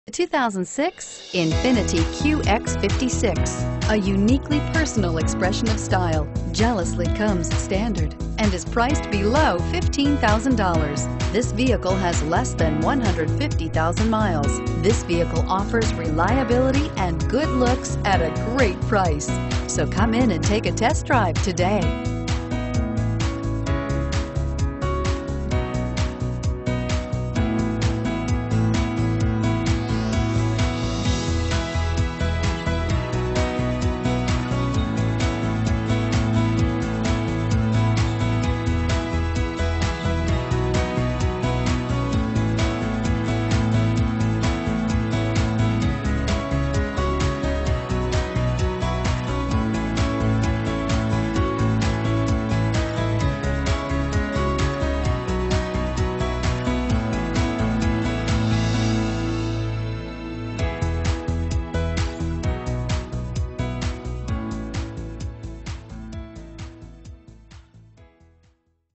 The 2006 Infiniti QX56, a uniquely personal expression of style, jealously comes standard and is priced below $15,000. This vehicle has less than 150,000 miles. This vehicle offers reliability and good looks at a great price. So come in and take a test drive today.